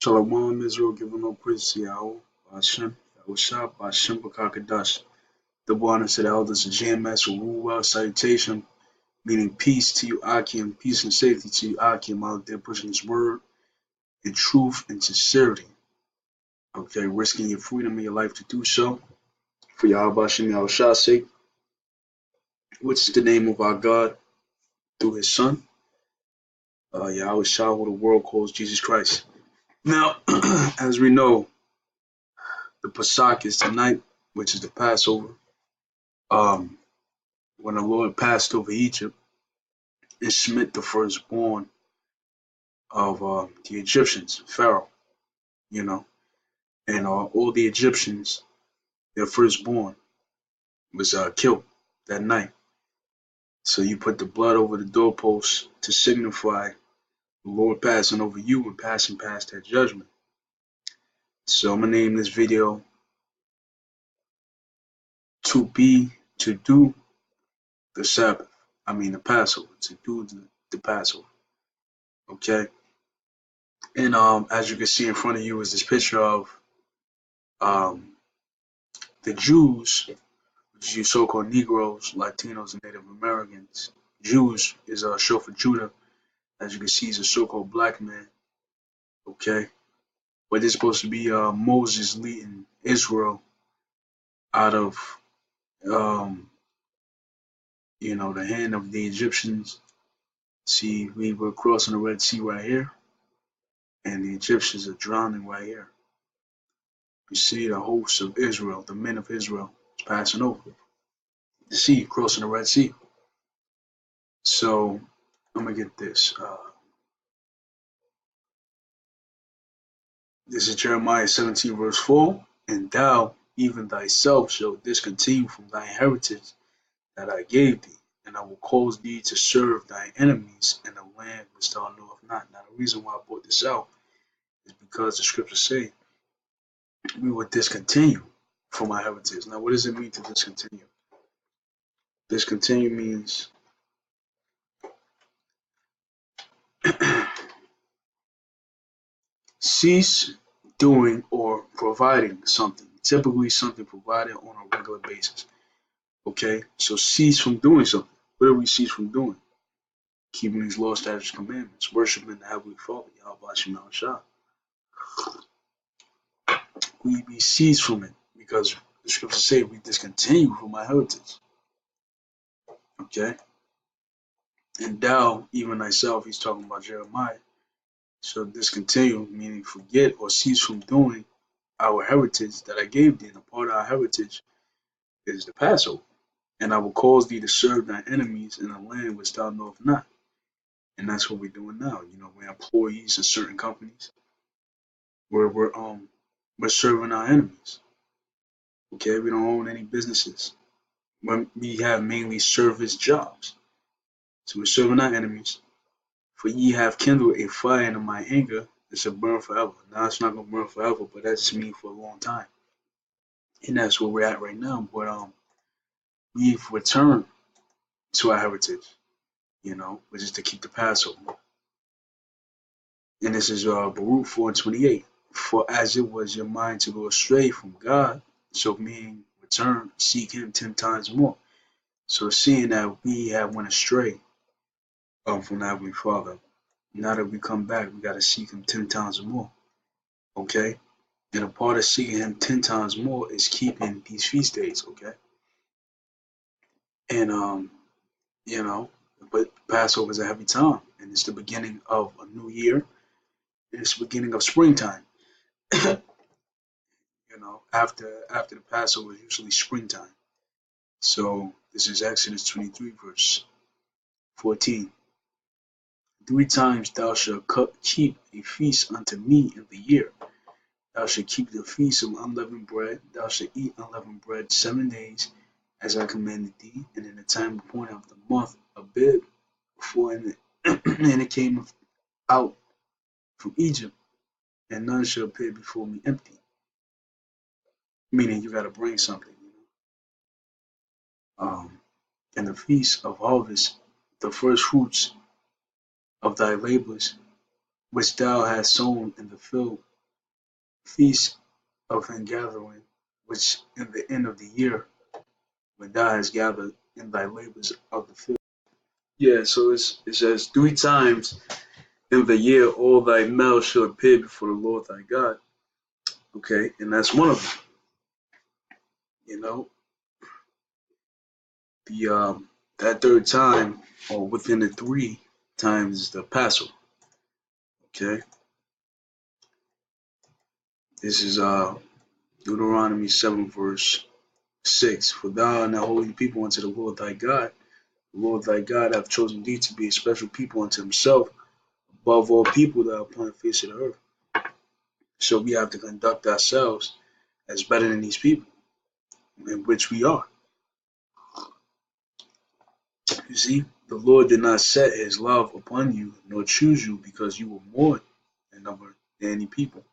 Shalom Israel, giving no praise to Yahweh, Hashem, Yahushua, Hashem, Bakakadash. The one said elders of GMS will rule well. Salutation, meaning peace to you, Akim, peace and safety to you, Akim, out there pushing his word in truth and sincerity. Okay, risking your freedom and your life to do so. For Yahweh Hashem, Yahushua's sake, which is the name of our God through his Son, Yahushua, who the world calls Jesus Christ. Now, as we know, the Pesach is tonight, which is the Passover. When the Lord passed over Egypt and smit the firstborn of the Egyptians, Pharaoh, and all the Egyptians, their firstborn was killed that night. So you put the blood over the doorpost to signify the Lord passing over you and passing past that judgment. So I'm going to name this video to do the Sabbath. The Passover, to do the Passover. Okay? And as you can see in front of you is this picture of the Jews, which is you so-called Negroes, Latinos, and Native Americans. Jews is short for Judah. As you can see, he's a so-called black man. Okay? But they're supposed to be Moses leading Israel out of the hand of the Egyptians. See, we were crossing the Red Sea right here, and the Egyptians are drowning right here. You see the hosts of Israel, the men of Israel, is passing over the sea, crossing the Red Sea. So I'm gonna get this. This is Jeremiah 17 verse 4. And thou, even thyself, shalt discontinue from thy heritage that I gave thee, and I will cause thee to serve thy enemies in the land which thou knowest not. Now the reason why I brought this out is because the scriptures say we will discontinue from our heritage. Now what does it mean to discontinue? Discontinue means cease doing or providing something, typically something provided on a regular basis. Okay, so cease from doing something. What do we cease from doing? Keeping these law, statutes, commandments, worshiping the Heavenly Father, Yahweh Hashem Yahushua. We cease from it because the scriptures say we discontinue from our heritage. Okay, and thou, even thyself, he's talking about Jeremiah. So discontinue, meaning forget or cease from doing our heritage that I gave thee. And a part of our heritage is the Passover. And I will cause thee to serve thy enemies in a land which thou knowest not. And that's what we're doing now. We're employees of certain companies where we're serving our enemies. Okay, we don't own any businesses. We have mainly service jobs. So we're serving our enemies. For ye have kindled a fire in my anger, it shall burn forever. Now it's not gonna burn forever, but that just means for a long time. And that's where we're at right now. But we've returned to our heritage, which is to keep the Passover. And this is Baruch 4:28. For as it was your mind to go astray from God, so meaning return, seek him 10 times more. So seeing that we have went astray from the Heavenly Father, now that we come back, we got to seek him 10 times more. Okay? And a part of seeking him 10 times more is keeping these feast days, okay? And, but Passover is a heavy time, and it's the beginning of a new year, and it's the beginning of springtime. After the Passover is usually springtime. So this is Exodus 23, verse 14. 3 times thou shalt keep a feast unto me in the year. Thou shalt keep the feast of unleavened bread. Thou shalt eat unleavened bread 7 days, as I commanded thee, and in the time appointed of the month Abib, before and it came out from Egypt, and none shall appear before me empty. Meaning you got to bring something. And the feast of harvest, the first fruits of thy labors, which thou hast sown in the field, feast of ingathering, which in the end of the year, when thou hast gathered in thy labors of the field. Yeah, so it says 3 times in the year all thy males shall appear before the Lord thy God. Okay, and that's one of them. You know, the that third time, or within the 3 times, is the Passover. Okay, this is Deuteronomy 7 verse 6. For thou art a holy people unto the Lord thy God. The Lord thy God hath chosen thee to be a special people unto himself above all people that are upon the face of the earth. So we have to conduct ourselves as better than these people, in which we are. You see, the Lord did not set his love upon you, nor choose you because you were more in number than any people.